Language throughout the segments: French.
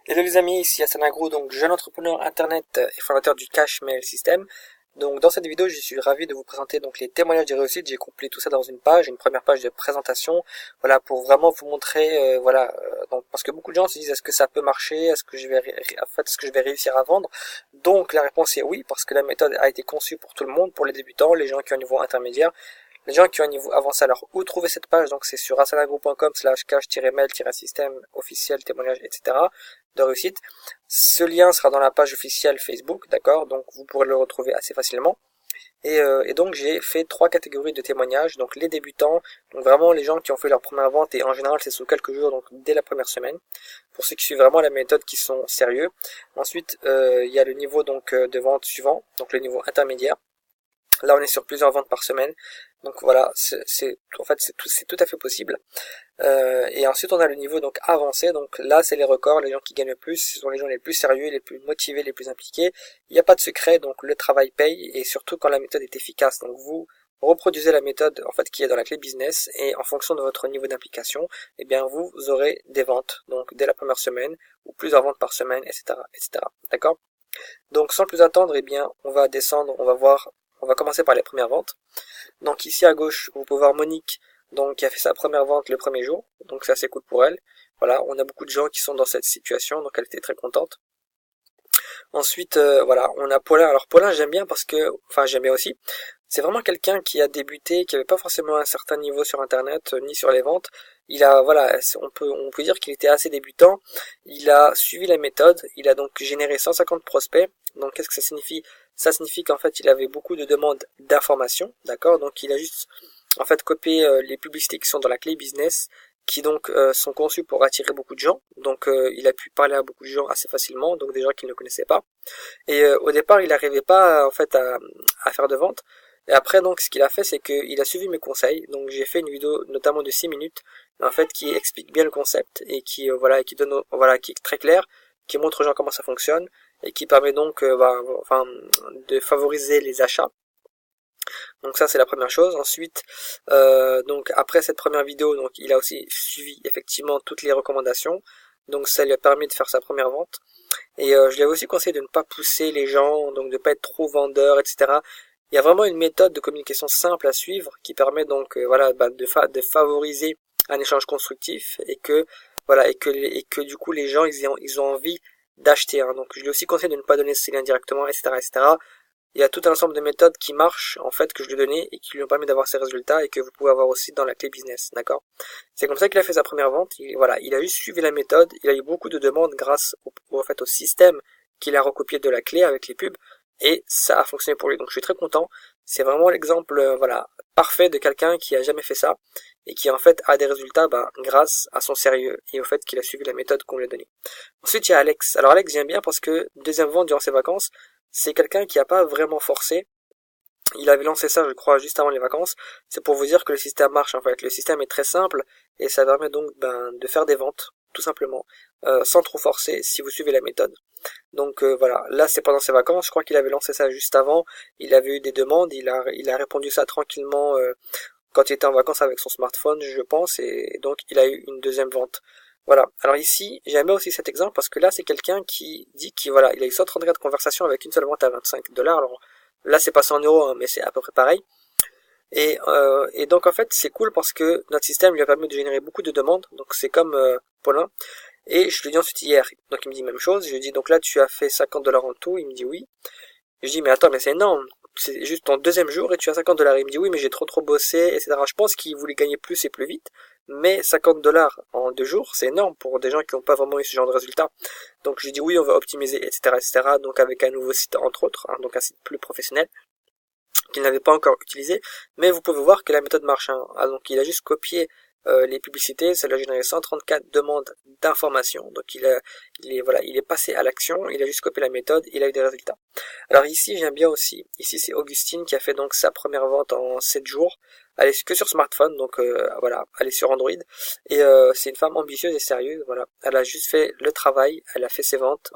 Hello les amis, ici Hassan Agro, donc jeune entrepreneur internet et fondateur du Cash Mail System. Donc dans cette vidéo, je suis ravi de vous présenter donc les témoignages de réussite. J'ai compilé tout ça dans une première page de présentation, voilà, pour vraiment vous montrer, donc parce que beaucoup de gens se disent est-ce que ça peut marcher, est-ce que je vais réussir à vendre. Donc la réponse est oui, parce que la méthode a été conçue pour tout le monde, pour les débutants, les gens qui ont un niveau intermédiaire. Les gens qui ont un niveau avancé, alors où trouver cette page? Donc c'est sur assanagro.com/cash-mail-système officiel témoignage, etc. de réussite. Ce lien sera dans la page officielle Facebook, d'accord? Donc vous pourrez le retrouver assez facilement. Et donc j'ai fait 3 catégories de témoignages, donc les débutants, donc vraiment les gens qui ont fait leur première vente, et en général c'est sous quelques jours, donc dès la première semaine, pour ceux qui suivent vraiment la méthode, qui sont sérieux. Ensuite il y a le niveau donc de vente suivant, donc le niveau intermédiaire. Là, on est sur plusieurs ventes par semaine. Donc voilà, c'est tout à fait possible. Et ensuite, on a le niveau donc avancé. Donc là, c'est les records, les gens qui gagnent le plus, ce sont les gens les plus sérieux, les plus motivés, les plus impliqués. Il n'y a pas de secret, donc le travail paye, et surtout quand la méthode est efficace. Donc vous reproduisez la méthode en fait qui est dans la clé business, et en fonction de votre niveau d'implication, eh bien vous aurez des ventes. Donc dès la première semaine, ou plusieurs ventes par semaine, etc., etc. D'accord? Donc sans plus attendre, eh bien on va descendre, on va commencer par les premières ventes. Donc ici à gauche, vous pouvez voir Monique, donc qui a fait sa première vente le premier jour. Donc ça c'est cool pour elle. Voilà, on a beaucoup de gens qui sont dans cette situation, donc elle était très contente. Ensuite, voilà, on a Paulin. Alors Paulin, j'aime bien parce que, enfin j'aime bien aussi. C'est vraiment quelqu'un qui a débuté, qui avait pas forcément un certain niveau sur Internet, ni sur les ventes. Il a, voilà, on peut dire qu'il était assez débutant. Il a suivi la méthode. Il a donc généré 150 prospects. Donc qu'est-ce que ça signifie? Ça signifie qu'en fait il avait beaucoup de demandes d'informations, d'accord? Donc il a juste en fait copié les publicités qui sont dans la clé business, qui donc sont conçues pour attirer beaucoup de gens. Donc il a pu parler à beaucoup de gens assez facilement, donc des gens qu'il ne connaissait pas. Et au départ, il n'arrivait pas en fait à faire de vente. Et après, donc, ce qu'il a fait, c'est qu'il a suivi mes conseils. Donc, j'ai fait une vidéo, notamment de 6 minutes, en fait, qui explique bien le concept et qui, voilà, qui donne, voilà, qui est très clair, qui montre aux gens comment ça fonctionne et qui permet donc, de favoriser les achats. Donc ça, c'est la première chose. Ensuite, donc après cette première vidéo, donc il a aussi suivi effectivement toutes les recommandations. Donc ça lui a permis de faire sa première vente. Et je lui avais aussi conseillé de ne pas pousser les gens, donc de ne pas être trop vendeur, etc. Il y a vraiment une méthode de communication simple à suivre qui permet donc de favoriser un échange constructif, et que voilà, et que du coup les gens ils ont envie d'acheter, hein. Donc je lui ai aussi conseillé de ne pas donner ces liens directement, etc., etc. Il y a tout un ensemble de méthodes qui marchent, en fait, que je lui ai donné et qui lui ont permis d'avoir ces résultats, et que vous pouvez avoir aussi dans la clé business, d'accord? C'est comme ça qu'il a fait sa première vente. Voilà, il a juste suivi la méthode. Il a eu beaucoup de demandes grâce en fait, au système qu'il a recopié de la clé avec les pubs, et ça a fonctionné pour lui. Donc je suis très content. C'est vraiment l'exemple, voilà, parfait de quelqu'un qui a jamais fait ça et qui en fait a des résultats, grâce à son sérieux et au fait qu'il a suivi la méthode qu'on lui a donnée. Ensuite, il y a Alex. Alors Alex, j'aime bien parce que deuxième vente durant ses vacances, c'est quelqu'un qui a pas vraiment forcé. Il avait lancé ça, je crois, juste avant les vacances. C'est pour vous dire que le système marche, en fait. Le système est très simple, et ça permet donc de faire des ventes, tout simplement, sans trop forcer, si vous suivez la méthode. Donc voilà, là c'est pendant ses vacances. Je crois qu'il avait lancé ça juste avant. Il avait eu des demandes, il a répondu ça tranquillement quand il était en vacances avec son smartphone, je pense, et donc il a eu une deuxième vente. Voilà. Alors ici, j'aime aussi cet exemple parce que là, c'est quelqu'un qui dit qu'il voilà, il a eu 134 conversations avec une seule vente à 25 $. Alors là, c'est pas 100 euros, hein, mais c'est à peu près pareil. Et donc en fait, c'est cool parce que notre système lui a permis de générer beaucoup de demandes. Donc c'est comme Paulin. Et je lui dis ensuite hier, donc il me dit même chose. Je lui dis donc là, tu as fait 50 $ en tout. Il me dit oui. Je dis, mais attends, mais c'est énorme. C'est juste ton deuxième jour et tu as 50 $. Il me dit, oui, mais j'ai trop bossé, etc. Je pense qu'il voulait gagner plus et plus vite. Mais 50 $ en 2 jours, c'est énorme pour des gens qui n'ont pas vraiment eu ce genre de résultat. Donc je lui dis, oui, on va optimiser, etc., etc. Donc avec un nouveau site, entre autres, hein, donc un site plus professionnel, qu'il n'avait pas encore utilisé. Mais vous pouvez voir que la méthode marche, hein. Ah, donc il a juste copié les publicités, ça lui a généré 134 demandes d'informations. Donc il est passé à l'action, il a juste copié la méthode, il a eu des résultats. Alors ici, j'aime bien aussi. Ici, c'est Augustine qui a fait donc sa première vente en 7 jours. Elle est que sur smartphone, donc voilà, elle est sur Android. Et c'est une femme ambitieuse et sérieuse, voilà. Elle a juste fait le travail, elle a fait ses ventes,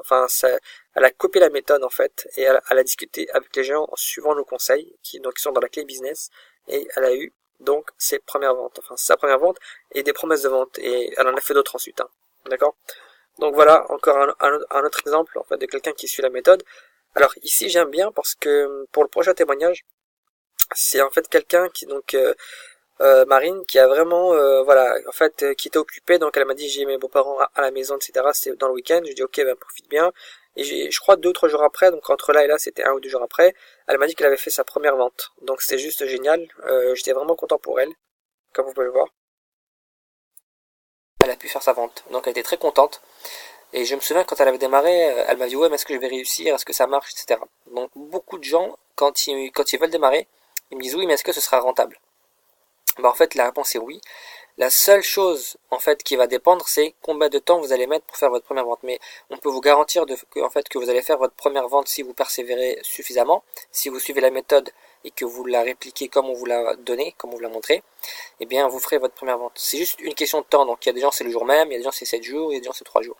elle a copié la méthode en fait, et elle a discuté avec les gens en suivant nos conseils, qui sont dans la clé business, et elle a eu donc sa première vente et des promesses de vente, et elle en a fait d'autres ensuite, hein. D'accord? Donc voilà, encore un autre exemple en fait de quelqu'un qui suit la méthode. Alors ici j'aime bien parce que pour le prochain témoignage, c'est en fait quelqu'un qui Marine qui a vraiment voilà en fait qui était occupée, donc elle m'a dit j'ai mes beaux-parents à la maison, etc. C'était dans le week-end. Je dis ok, ben profite bien. Et je crois 2 ou 3 jours après, donc entre là et là c'était 1 ou 2 jours après, elle m'a dit qu'elle avait fait sa première vente. Donc c'était juste génial. J'étais vraiment content pour elle, comme vous pouvez le voir. Elle a pu faire sa vente, donc elle était très contente. Et je me souviens quand elle avait démarré, elle m'a dit ouais mais est-ce que je vais réussir, est-ce que ça marche, etc. Donc beaucoup de gens quand ils veulent démarrer, ils me disent oui mais est-ce que ce sera rentable? Bah en fait la réponse est oui. La seule chose en fait qui va dépendre, c'est combien de temps vous allez mettre pour faire votre première vente. Mais on peut vous garantir que vous allez faire votre première vente si vous persévérez suffisamment, si vous suivez la méthode et que vous la répliquez comme on vous l'a donné, comme on vous l'a montré, eh bien vous ferez votre première vente. C'est juste une question de temps. Donc il y a des gens c'est le jour même, il y a des gens c'est 7 jours, il y a des gens c'est 3 jours.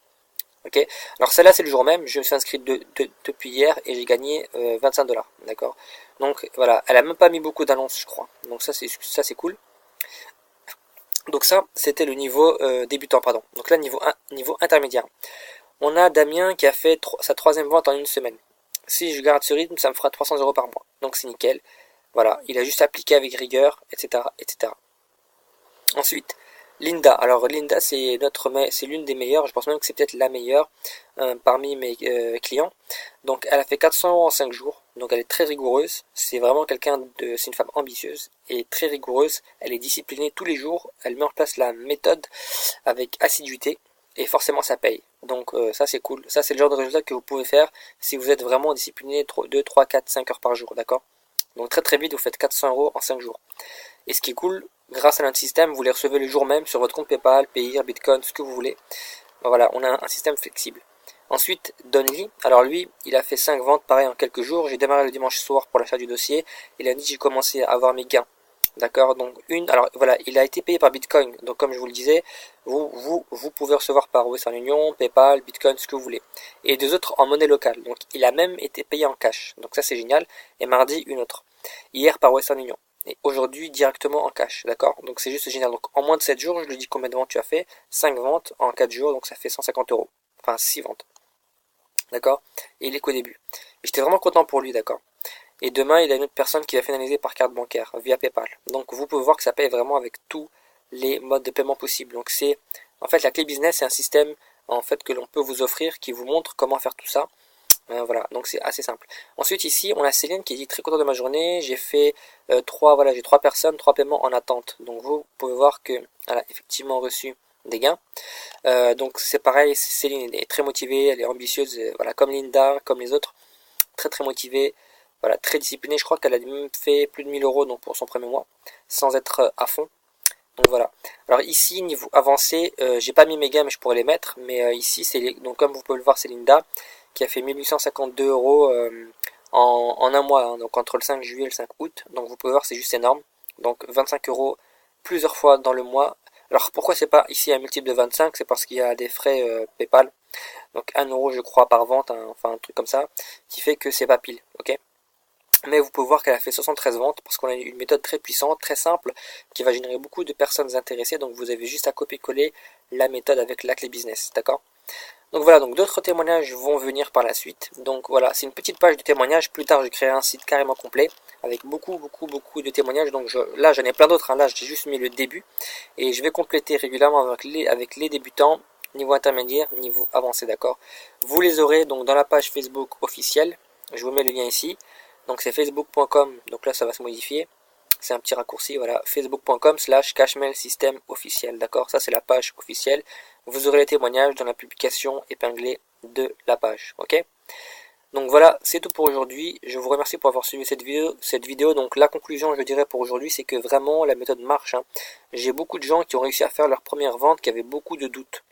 Ok. Alors celle-là c'est le jour même. Je me suis inscrit depuis hier et j'ai gagné 25 $. D'accord. Donc voilà, elle a même pas mis beaucoup d'annonces, je crois. Donc ça c'est cool. Donc ça, c'était le niveau débutant, pardon. Donc là, niveau intermédiaire. On a Damien qui a fait sa troisième vente en une semaine. Si je garde ce rythme, ça me fera 300 € par mois. Donc c'est nickel. Voilà, il a juste appliqué avec rigueur, etc., etc. Ensuite, Linda. Alors Linda, c'est l'une des meilleures. Je pense même que c'est peut-être la meilleure parmi mes clients. Donc elle a fait 400 € en 5 jours. Donc elle est très rigoureuse. C'est vraiment c'est une femme ambitieuse et très rigoureuse. Elle est disciplinée tous les jours. Elle met en place la méthode avec assiduité et forcément ça paye. Donc ça c'est cool. Ça c'est le genre de résultat que vous pouvez faire si vous êtes vraiment discipliné 2, 3, 4, 5 heures par jour. D'accord? Donc très très vite vous faites 400 € en 5 jours. Et ce qui est cool, grâce à notre système, vous les recevez le jour même sur votre compte PayPal, Payeer, Bitcoin, ce que vous voulez. Voilà, on a un système flexible. Ensuite, Donly, alors lui, il a fait 5 ventes pareil en quelques jours. J'ai démarré le dimanche soir pour l'achat du dossier. Et lundi, j'ai commencé à avoir mes gains. D'accord, donc alors voilà, il a été payé par Bitcoin. Donc comme je vous le disais, vous pouvez recevoir par Western Union, PayPal, Bitcoin, ce que vous voulez. Et deux autres en monnaie locale. Donc il a même été payé en cash. Donc ça c'est génial. Et mardi, une autre. Hier par Western Union. Et aujourd'hui directement en cash, d'accord? Donc c'est juste génial. Donc en moins de 7 jours, je lui dis combien de ventes tu as fait. 5 ventes en 4 jours, donc ça fait 150 €. Enfin 6 ventes. D'accord? Et il est qu'au début. Et j'étais vraiment content pour lui, d'accord? Et demain, il y a une autre personne qui va finaliser par carte bancaire, via PayPal. Donc vous pouvez voir que ça paye vraiment avec tous les modes de paiement possibles. Donc c'est, en fait, la clé business, c'est un système, en fait, que l'on peut vous offrir, qui vous montre comment faire tout ça. Voilà, donc c'est assez simple. Ensuite ici, on a Céline qui dit très content de ma journée. J'ai fait j'ai 3 personnes, 3 paiements en attente. Donc vous pouvez voir que elle a effectivement reçu des gains. Donc c'est pareil, Céline est très motivée, elle est ambitieuse, voilà, comme Linda, comme les autres, très très motivée, voilà, très disciplinée. Je crois qu'elle a même fait plus de 1000 € donc pour son premier mois, sans être à fond. Donc voilà. Alors ici, niveau avancé, j'ai pas mis mes gains mais je pourrais les mettre. Mais ici, donc comme vous pouvez le voir, c'est Linda qui a fait 1852 € en un mois, hein, donc entre le 5 juillet et le 5 août. Donc vous pouvez voir, c'est juste énorme. Donc 25 € plusieurs fois dans le mois. Alors pourquoi c'est pas ici un multiple de 25? C'est parce qu'il y a des frais PayPal. Donc 1 € je crois par vente, hein, enfin un truc comme ça, qui fait que c'est pas pile. Ok. Mais vous pouvez voir qu'elle a fait 73 ventes parce qu'on a une méthode très puissante, très simple, qui va générer beaucoup de personnes intéressées. Donc vous avez juste à copier-coller la méthode avec la clé business, d'accord? Donc voilà, donc d'autres témoignages vont venir par la suite. Donc voilà, c'est une petite page de témoignages. Plus tard, je créerai un site carrément complet avec beaucoup de témoignages. Donc là, j'en ai plein d'autres. Hein. Là, j'ai juste mis le début et je vais compléter régulièrement avec les débutants, niveau intermédiaire, niveau avancé, d'accord? Vous les aurez donc dans la page Facebook officielle. Je vous mets le lien ici. Donc c'est facebook.com. Donc là, ça va se modifier. C'est un petit raccourci, voilà, facebook.com/cashmail système officiel, d'accord? Ça c'est la page officielle. Vous aurez les témoignages dans la publication épinglée de la page, ok? Donc voilà, c'est tout pour aujourd'hui. Je vous remercie pour avoir suivi cette vidéo. Donc la conclusion, je dirais pour aujourd'hui, c'est que vraiment la méthode marche. Hein. J'ai beaucoup de gens qui ont réussi à faire leur première vente, qui avaient beaucoup de doutes.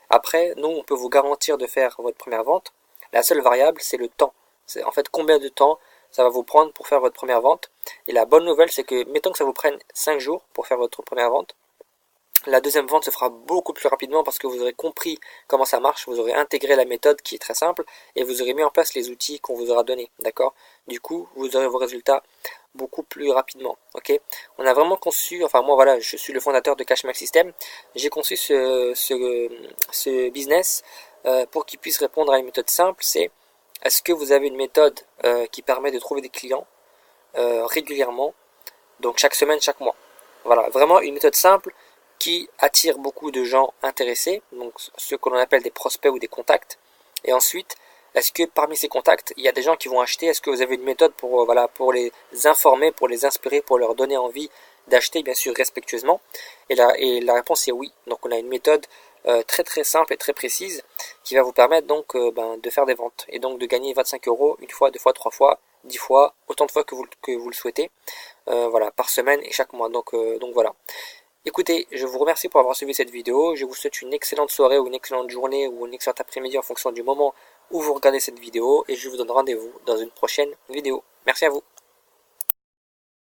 Après, nous, on peut vous garantir de faire votre première vente. La seule variable, c'est le temps. C'est en fait combien de temps ça va vous prendre pour faire votre première vente. Et la bonne nouvelle, c'est que, mettons que ça vous prenne 5 jours pour faire votre première vente, la deuxième vente se fera beaucoup plus rapidement parce que vous aurez compris comment ça marche, vous aurez intégré la méthode qui est très simple et vous aurez mis en place les outils qu'on vous aura donnés, d'accord? Du coup, vous aurez vos résultats beaucoup plus rapidement, ok? On a vraiment conçu, enfin moi voilà, je suis le fondateur de Cashmail System, j'ai conçu ce business pour qu'ils puissent répondre à une méthode simple, c'est est-ce que vous avez une méthode qui permet de trouver des clients régulièrement, donc chaque semaine, chaque mois. Voilà, vraiment une méthode simple qui attire beaucoup de gens intéressés, donc ceux que l'on appelle des prospects ou des contacts. Et ensuite, est-ce que parmi ces contacts, il y a des gens qui vont acheter? Est-ce que vous avez une méthode pour, voilà, pour les informer, pour les inspirer, pour leur donner envie d'acheter, bien sûr, respectueusement? Et la réponse est oui. Donc on a une méthode très très simple et très précise qui va vous permettre donc de faire des ventes et donc de gagner 25 euros une fois, deux fois, trois fois, 10 fois, autant de fois que vous le souhaitez, voilà, par semaine et chaque mois. Donc voilà. Écoutez, je vous remercie pour avoir suivi cette vidéo. Je vous souhaite une excellente soirée ou une excellente journée ou une excellente après-midi en fonction du moment où vous regardez cette vidéo et je vous donne rendez-vous dans une prochaine vidéo. Merci à vous.